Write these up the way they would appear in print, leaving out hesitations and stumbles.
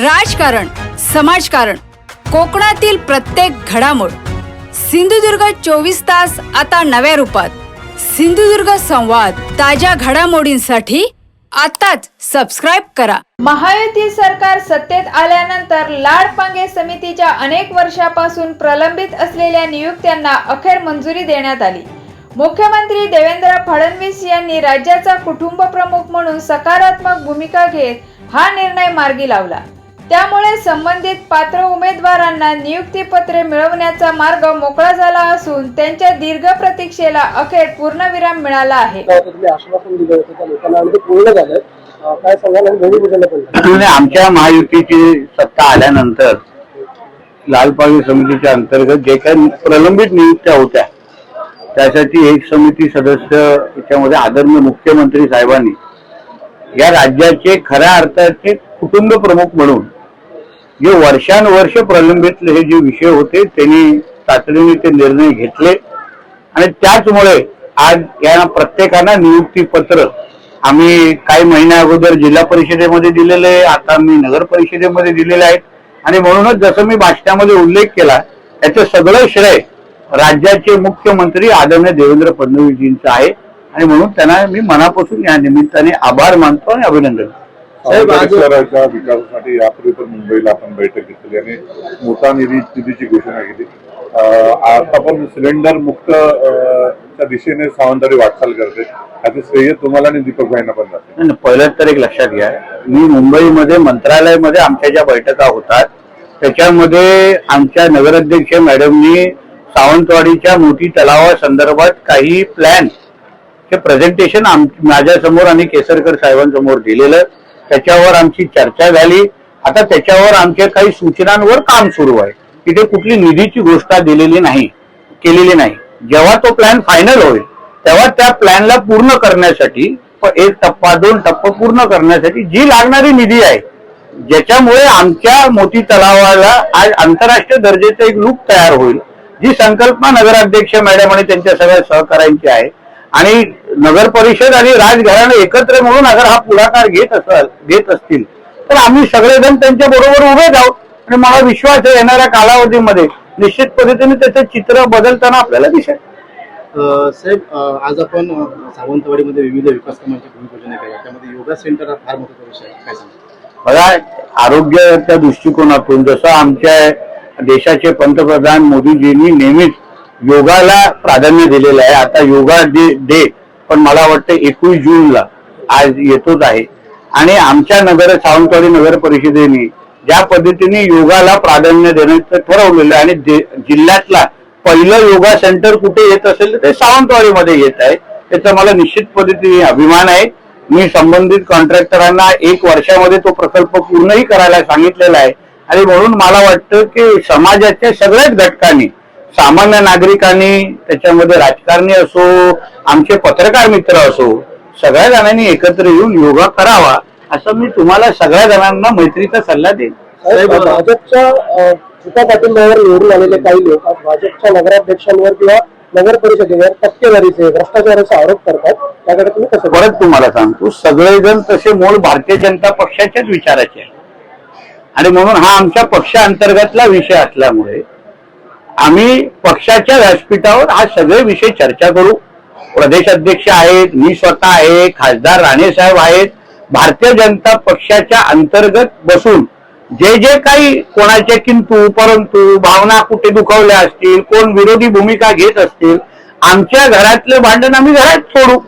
राजकारण, समाजकारण, कोकणातील प्रत्येक घडामोड. सिंधुदुर्ग 24 तास आता नव्या रूपात. सिंधुदुर्ग संवाद, ताज्या घडामोडींसाठी आताच सबस्क्राइब करा. महायुती सरकार सत्तेत आल्यानंतर लाडपांगे समितीच्या अनेक वर्षापासून प्रलंबित असलेल्या नियुक्त्यांना अखेर मंजुरी देण्यात आली. मुख्यमंत्री देवेंद्र फडणवीस यांनी राज्याचा कुटुंब प्रमुख म्हणून सकारात्मक भूमिका घेत हा निर्णय मार्गी लावला. त्यामुळे संबंधित पात्र उमेदवारांना नियुक्तीपत्रे मिळवण्याचा मार्ग मोकळा झाला असून त्यांच्या दीर्घ प्रतीक्षेला अखेर पूर्णविराम मिळाला आहे. आमच्या महायुतीची सत्ता आल्यानंतर लाडपांगे समितीच्या अंतर्गत जे काही प्रलंबित नियुक्त्या होत्या त्यासाठी एक समिती सदस्य याच्यामध्ये आदरणीय मुख्यमंत्री साहेबांनी या राज्याचे खऱ्या अर्थाचे कुटुंब प्रमुख म्हणून जे वर्षानुवर्ष प्रलंबित हे जे विषय होते त्यांनी तातडीने ते निर्णय घेतले आणि त्याचमुळे आज या प्रत्येकांना नियुक्ती पत्र आम्ही काही महिन्या अगोदर जिल्हा परिषदेमध्ये दिलेले, आता मी नगर परिषदेमध्ये दिलेले आहेत. आणि म्हणूनच जसं मी भाषणामध्ये उल्लेख केला त्याचं सगळं श्रेय राज्याचे मुख्यमंत्री आदरणीय देवेंद्र फडणवीसजींचं आहे आणि म्हणून त्यांना मी मनापासून या निमित्ताने आभार मानतो आणि अभिनंदन. शहराच्या विकासासाठी यापूर्वी पण मुंबईला आपण बैठक घेतली आणि मोठा निधीची घोषणा केली. आता पण सिलेंडर मुक्त च्या दिशेने सावंतवाडी वाटचाल करते. त्याचे श्रेय तुम्हाला आणि दीपक भाईंना पण जाते. पहिलं तर एक लक्षात घ्या, मी मुंबईमध्ये मंत्रालयामध्ये आमच्या ज्या बैठका होतात त्याच्यामध्ये आमच्या नगराध्यक्ष मॅडमनी सावंतवाडीच्या मोठी तलावासंदर्भात काही प्लॅन चे प्रेझेंटेशन माझ्या समोर आणि केसरकर साहेबांसमोर दिलेलं. त्याच्यावर आमची चर्चा झाली. आता त्याच्यावर आमच्या काही सूचनांवर काम सुरू आहे. तिथे कुठली निधीची घोषणा केलेली नाही. जेव्हा तो प्लॅन फायनल होईल तेव्हा त्या प्लॅनला पूर्ण करण्यासाठी एक टप्पा 2 टप्पा पूर्ण करण्यासाठी जी लागणारी निधी आहे ज्याच्यामुळे आमच्या मोठी तलावाला आज आंतरराष्ट्रीय दर्जाचा एक लूक तयार होईल, जी संकल्पना नगराध्यक्ष मॅडम आणि त्यांच्या सगळ्या सहकाऱ्यांची आहे. आणि नगर परिषद आणि राजघराणे एकत्र म्हणून अगर हा पुढाकार घेत असतील तर आम्ही सगळेजण त्यांच्या बरोबर उभे जाऊ आणि मला विश्वास आहे येणाऱ्या कालावधीमध्ये निश्चित पद्धतीने त्याचे चित्र बदलताना आपल्याला दिसेल. साहेब, आज आपण सावंतवाडीमध्ये विविध विकास कामांची भूमिपूजन केलं, त्यामध्ये योगा सेंटर हा फार मोठा विषय आहे. काय सांगा? बघा, आरोग्याच्या दृष्टिकोनातून जसं आमच्या देशाचे पंतप्रधान मोदीजींनी नेहमीच योगाला प्राधान्य दिलेलं आहे. आता योगा डे पण मला वाटतं 21 जूनला आज येतोच आहे. आणि आमच्या सावंतवाडी नगर परिषदेने ज्या पद्धतीने योगाला प्राधान्य देण्याचं ठरवलेलं आहे आणि जिल्ह्यातला पहिलं योगा सेंटर कुठे येत असेल तर ते सावंतवाडीमध्ये येत आहे. त्याचा मला निश्चित पद्धतीने अभिमान आहे. मी संबंधित कॉन्ट्रॅक्टरांना 1 वर्षामध्ये तो प्रकल्प पूर्णही करायला सांगितलेला आहे. आणि म्हणून मला वाटतं की समाजाच्या सगळ्याच घटकांनी, सामान्य नागरिकांनी, त्याच्यामध्ये राजकारणी असो, आमचे पत्रकार मित्र असो, सगळ्या जणांनी एकत्र येऊन योगा करावा असं मी तुम्हाला सगळ्या जणांना मैत्रीचा सल्ला देईन. भाजपच्या सुका पाठिंब्यावर निवडून आलेले काही लोक भाजपच्या नगराध्यक्षांवर किंवा नगर परिषदेवर टक्केवारीचे, भ्रष्टाचाराचा आरोप करतात. त्याकडे तुम्ही कसं? परत तुम्हाला सांगतो, सगळेजण तसे मूळ भारतीय जनता पक्षाच्याच विचाराचे आहे आणि म्हणून हा आमच्या पक्षांतर्गतला विषय असल्यामुळे आम्ही पक्षाच्या व्यासपीठावर हा सगळे विषय चर्चा करू. प्रदेश अध्यक्ष आहेत, मी स्वतः आहे, खासदार राणे साहेब आहेत. भारतीय जनता पक्षाच्या अंतर्गत बसून जे जे काही कोणाचे किंतु परंतु भावना कुठे दुखावल्या असतील, कोण विरोधी भूमिका घेत असतील, आमच्या घरातले भांडण आम्ही घरात सोडू.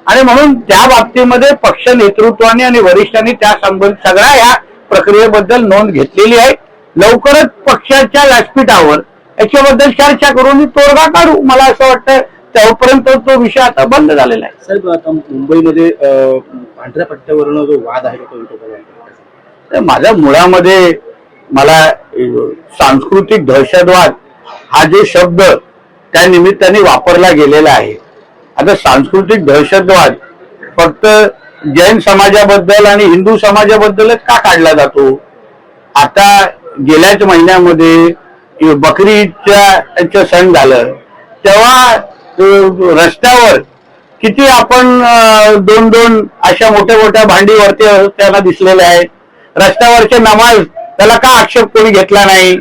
आणि म्हणून त्या बाबतीमध्ये पक्ष नेतृत्वाने आणि वरिष्ठांनी त्या संबंधित सगळ्या या प्रक्रियेबद्दल नोंद घेतलेली आहे. लवकरच पक्षाच्या व्यासपीठावर याच्याबद्दल चर्चा करून तोडगा काढू. मला असं वाटतं तेव्हापर्यंत तो विषय आता बंद झालेला आहे. साहेब, आता मुंबईमध्ये पांढऱ्या पट्ट्यावरनं जो वाद आहे तो माझ्या मुळामध्ये मला सांस्कृतिक दहशतवाद हा जे शब्द त्या निमित्ताने वापरला गेलेला आहे. आता सांस्कृतिक दहशतवाद फक्त जैन समाजाबद्दल आणि हिंदू समाजाबद्दलच का काढला जातो? आता गेल्याच महिन्यामध्ये बकरी ईदचं सण झालं तेव्हा रस्त्यावर किती आपण 2-2 अशा मोठ्या मोठ्या भांडी वरती त्यांना दिसलेल्या आहेत. रस्त्यावरचे नमाज त्याला का आक्षेप कोणी घेतला नाही?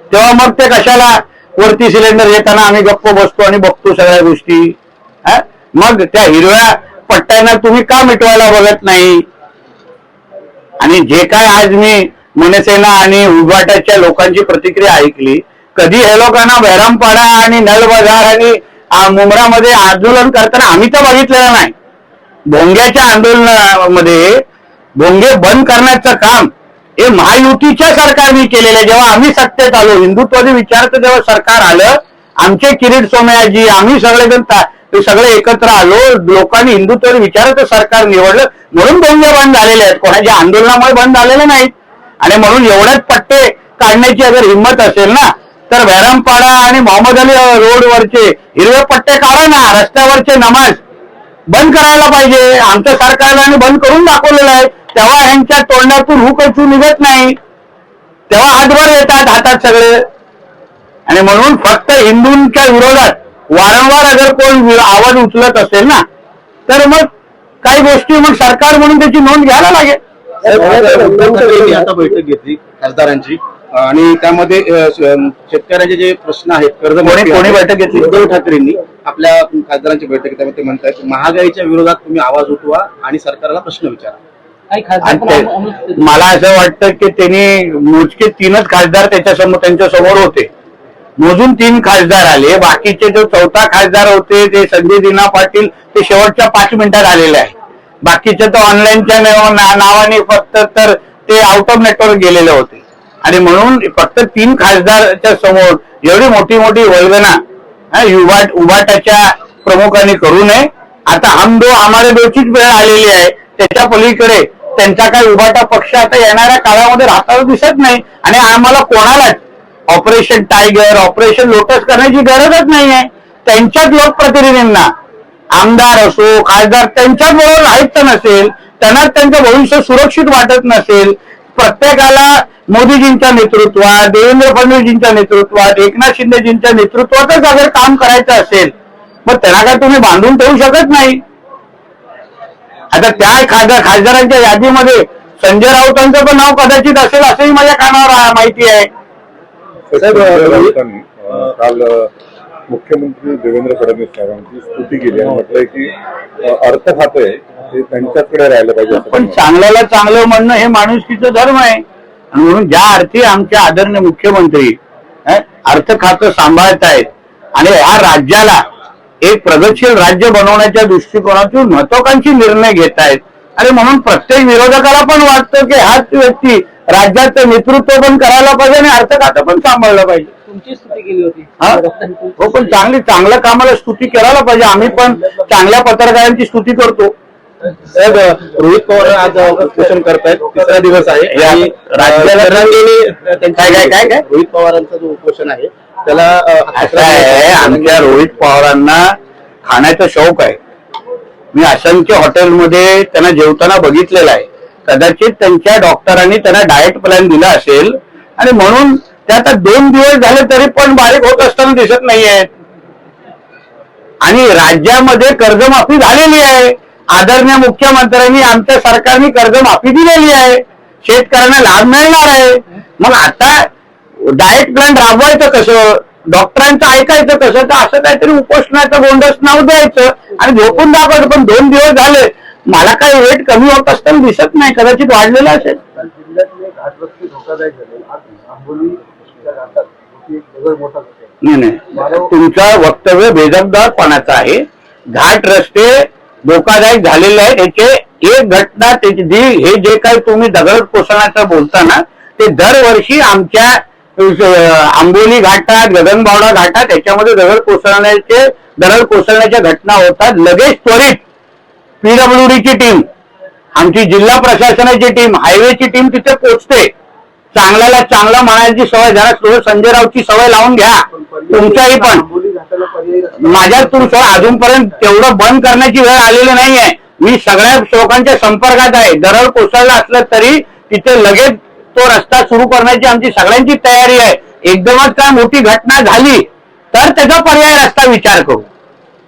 तेव्हा मग ते कशाला वरती सिलेंडर येताना आम्ही गप्प बसतो आणि बघतो सगळ्या गोष्टी? मग त्या हिरव्या पट्ट्यांना तुम्ही का मिटवायला बघत नाही? आणि जे काय आज मी मनसेना आणि उभाटाच्या लोकांची प्रतिक्रिया ऐकली, कधी हे लोकांना बहरामपाडा आणि नळ बाजार आणि मुंब्रामध्ये आंदोलन करताना आम्ही तर बघितलेलं नाही. भोंग्याच्या आंदोलनामध्ये भोंगे बंद करण्याचं काम हे महायुतीच्या सरकारने केलेलं आहे. जेव्हा आम्ही सत्तेत आलो, हिंदुत्वादी विचाराचं जेव्हा सरकार आलं, आमचे किरीट सोमयाजी, आम्ही सगळेजण सगळे एकत्र आलो, लोकांनी हिंदुत्वादी विचाराचं सरकार निवडलं, म्हणून भोंगे बंद झालेले आहेत, कोणाच्या आंदोलनामुळे बंद झालेले नाहीत. आणि म्हणून एवढ्याच पट्टे काढण्याची अगर हिंमत असेल ना, तर बहरामपाडा आणि मोहम्मद अली रोडवरचे हिरवे पट्टे काढा ना, रस्त्यावरचे नमाज बंद करायला पाहिजे. आमच्या सरकारने बंद करून दाखवलेलं आहे. तेव्हा ह्यांच्या तोंडातून हुकचू निघत नाही, तेव्हा हातभर येतात हातात सगळे. आणि म्हणून फक्त हिंदूंच्या विरोधात वारंवार अगर कोण आवाज उचलत असेल ना, तर मग काही गोष्टी मग सरकार म्हणून त्याची नोंद घ्यायला लागेल. उद्धव ठाकरेंनी आता बैठक घेतली खासदारांची आणि त्यामध्ये शेतकऱ्यांचे जे प्रश्न आहेत, कोणी बैठक घेतली? उद्धव ठाकरेंनी आपल्या खासदारांची बैठक घेतली. त्यामध्ये म्हणतात महागाईच्या विरोधात तुम्ही आवाज उठवा आणि सरकारला प्रश्न विचारा. मला असं वाटतं की त्यांनी मोजके 3च खासदार त्यांच्या समोर होते, मोजून 3 खासदार आले. बाकीचे जो 4था खासदार होते ते संजय दिना पाटील, ते शेवटच्या 5 मिनिटात आलेले आहे. बाकीचे तर ऑनलाईनच्या नावाने फक्त तर ते आउट ऑफ नेटवर्क गेलेले होते. आणि म्हणून फक्त 3 खासदारच्या समोर एवढी मोठी वल्गना उभाटाच्या प्रमुखांनी करू नये. आता हम दो हमारे दोचीच वेळ आलेली आहे. त्याच्या पलीकडे त्यांचा काही उभाटा पक्ष आता येणाऱ्या काळामध्ये राहताना दिसत नाही. आणि आम्हाला कोणालाच ऑपरेशन टायगर, ऑपरेशन लोटस करण्याची गरजच नाही आहे. त्यांच्याच लोकप्रतिनिधींना, आमदार असो खासदार, त्यांच्याच बरोबर राहायचं नसेल, त्यांना त्यांचं भविष्य सुरक्षित वाटत नसेल, प्रत्येकाला मोदीजींच्या नेतृत्वात, देवेंद्र फडणवीसजींच्या नेतृत्वात, एकनाथ शिंदेजींच्या नेतृत्वातच अगर काम करायचं असेल, मग त्यांना काय तुम्ही बांधून ठेवू शकत नाही. आता त्या खासदारांच्या यादीमध्ये संजय राऊतांचं पण नाव कदाचित असेल असंही माझ्या कानावर माहिती आहे. काल मुख्यमंत्री देवेंद्र फडणवीस साहेबांची स्तुती केली आणि म्हटलंय की अर्थ खातं आहे ते त्यांच्याकडे राहिलं पाहिजे. पण चांगल्याला चांगलं म्हणणं हे माणुसकीचं धर्म आहे. आणि म्हणून ज्या अर्थी आमचे आदरणीय मुख्यमंत्री अर्थ खातं सांभाळत आहेत आणि या राज्याला एक प्रगतशील राज्य बनवण्याच्या दृष्टिकोनातून महत्वाकांक्षी निर्णय घेत आहेत. आणि म्हणून प्रत्येक विरोधकाला पण वाटतं की हाच व्यक्ती राज्याचं नेतृत्व पण करायला पाहिजे आणि अर्थ खातं पण सांभाळलं पाहिजे. तुमची स्तुती केली होती. हो, पण चांगल्या कामाला स्तुती करायला पाहिजे. आम्ही पण चांगल्या पत्रकारांची स्तुती करतो. साहेब, रोहित पवार आज उपोषण करतायत, 3रा दिवस आहे. काय रोहित पवारांचा जो उपोषण आहे त्याला असं आहे, आमच्या रोहित पवारांना खाण्याचा शौक आहे. मी असंख्य हॉटेलमध्ये त्यांना जेवताना बघितलेलं आहे. कदाचित त्यांच्या डॉक्टरांनी त्यांना डाएट प्लॅन दिला असेल आणि म्हणून ते आता 2 दिवस झाले तरी पण बारीक होत असताना दिसत नाहीये. आणि राज्यामध्ये कर्जमाफी झालेली आहे. आदरणीय मुख्यमंत्र्यांनी, आमच्या सरकारने कर्जमाफी दिलेली आहे. शेतकऱ्यांना लाभ मिळणार आहे. मग आता डाएट प्लॅन राबवायचं कसं, डॉक्टरांचं ऐकायचं कसं? तर असं काहीतरी उपोषणाचं गोंडस नाव द्यायचं आणि झोपून दाखवायचं. पण 2 दिवस झाले मला काही वेट कमी होत असताना दिसत नाही, कदाचित वाढलेलं असेल. नाही, तुमचं वक्तव्य बेजबाबदारपणाचं आहे. घाट रस्ते धोकादायक झालेले आहेत. याचे एक घटना हे जे काही तुम्ही दगड कोसळण्याचं बोलताना, ते दरवर्षी आमच्या आंबोली घाटात, गगनबावडा घाटात याच्यामध्ये दगड कोसळण्याच्या घटना होतात. लगेच त्वरित पीडब्ल्यूडीची टीम, आमची जिल्हा प्रशासनाची टीम, हायवेची टीम तिथे पोहोचते. चांगल्याला चांगलं म्हणायची सवय, जरा संजय राऊतची सवय लावून घ्या तुमच्याही पण. माझ्या तुमचं अजूनपर्यंत तेवढं बंद करण्याची वेळ आलेली नाहीये. मी सगळ्या लोकांच्या संपर्कात आहे. दरड कोसळलं असलं तरी तिथे लगेच तो रस्ता सुरू करण्याची आमची सगळ्यांची तयारी आहे. एकदमच काय मोठी घटना झाली तर त्याचा पर्याय रस्ता विचार करू.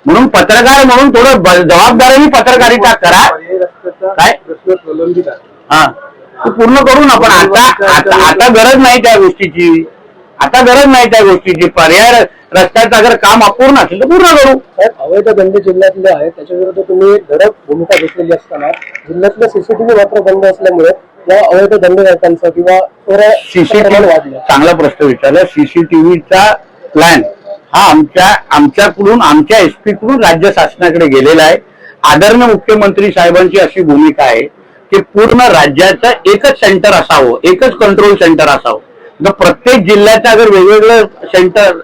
म्हणून पत्रकार म्हणून थोडं जबाबदारीने पत्रकारिता करा. काय? हा, तो पूर्ण करू ना. पण आता गरज नाही त्या गोष्टीची. आता गरज नाही त्या गोष्टीची. पर्याय रस्त्याचं अगर काम अपूर्ण असेल तर पूर्ण करू. अवैध धंदे जिल्ह्यातले आहेत त्याच्या विरुद्ध तुम्ही धडक भूमिका घेतलेली असताना जिल्ह्यातलं सीसीटीव्ही मात्र बंद असल्यामुळे या अवैध धंदेकर्त्यांचा किंवा सीसीटीव्ही वाढलं. चांगला प्रश्न विचारला. सीसीटीव्हीचा प्लॅन हा आमच्याकडून आमच्या एसपी कडून राज्य शासनाकडे गेलेला आहे. आदरणीय मुख्यमंत्री साहेबांची अशी भूमिका आहे की पूर्ण राज्याचं एकच सेंटर असावं, एकच कंट्रोल सेंटर असावं. जर प्रत्येक जिल्ह्याचं अगर वेगवेगळं सेंटर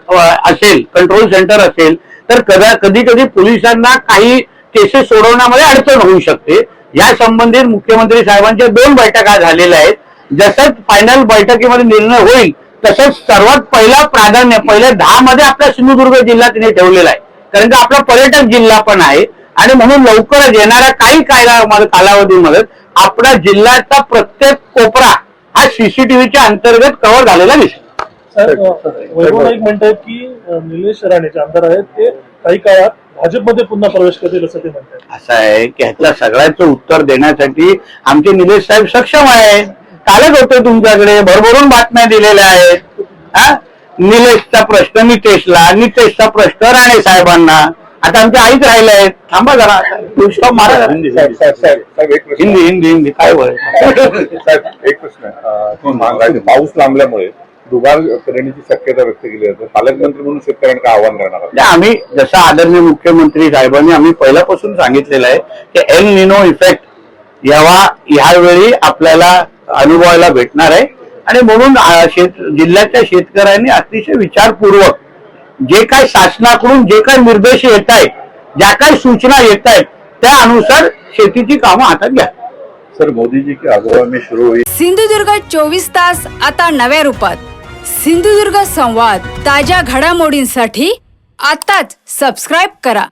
असेल, कंट्रोल सेंटर असेल तर कधी कधी पोलिसांना काही केसेस सोडवण्यामध्ये अडचण होऊ शकते. या संबंधित मुख्यमंत्री साहेबांच्या 2 बैठका झालेल्या आहेत. जसंच फायनल बैठकीमध्ये निर्णय होईल तसंच सर्वात पहिला प्राधान्य पहिल्या 10 मध्ये आपला सिंधुदुर्ग जिल्हा तिने ठेवलेला आहे. कारण की आपला पर्यटक जिल्हा पण आहे आणि म्हणून लवकरच येणाऱ्या काही कालावधीमध्ये आपला जिल्ह्याचा प्रत्येक कोपरा हा सीसीटीव्हीच्या अंतर्गत कव्हर झालेला दिसेल. सर, वैभव नाईक म्हणतात की निलेश राणे जे आमदार आहेत ते काही काळात भाजपमध्ये पुन्हा प्रवेश करतील असं ते म्हणतात. असं आहे की ह्यातल्या सगळ्याचं उत्तर देण्यासाठी आमचे निलेश साहेब सक्षम आहेत. कालच होते तुमच्याकडे भरभरून बातम्या दिलेल्या आहेत. निलेशचा प्रश्न नितेशला, नितेशचा प्रश्न राणे साहेबांना. आता आमचे आईच राहिले आहेत. थांबा जरा मारा जरा. हिंदी काय वय. साहेब एक प्रश्न आहे. तुम्ही महागाई पाऊस लांबल्यामुळे दुबार करण्याची शक्यता व्यक्त केली जाते. पालकमंत्री म्हणून शेतकऱ्यांना आव्हान राहणार. आम्ही जसं आदरणीय मुख्यमंत्री साहेबांनी आम्ही पहिल्यापासून सांगितलेलं आहे की एल निनो इफेक्ट ह्यावेळी आपल्याला अनुभवायला भेटणार आहे आणि म्हणून जिल्ह्याच्या शेतकऱ्यांनी अतिशय विचारपूर्वक जे काय शासनाकडून जे काही निर्देश येत आहेत, ज्या काही सूचना येत आहेत त्या अनुसार शेतीची कामं हातात घ्या. सर, मोदीजी की अगवा में शुरू हुई सिंधुदुर्ग 24 तास आता नव्या रूपात. सिंधुदुर्ग संवाद ताज्या घडामोडींसाठी आताच सबस्क्राईब करा.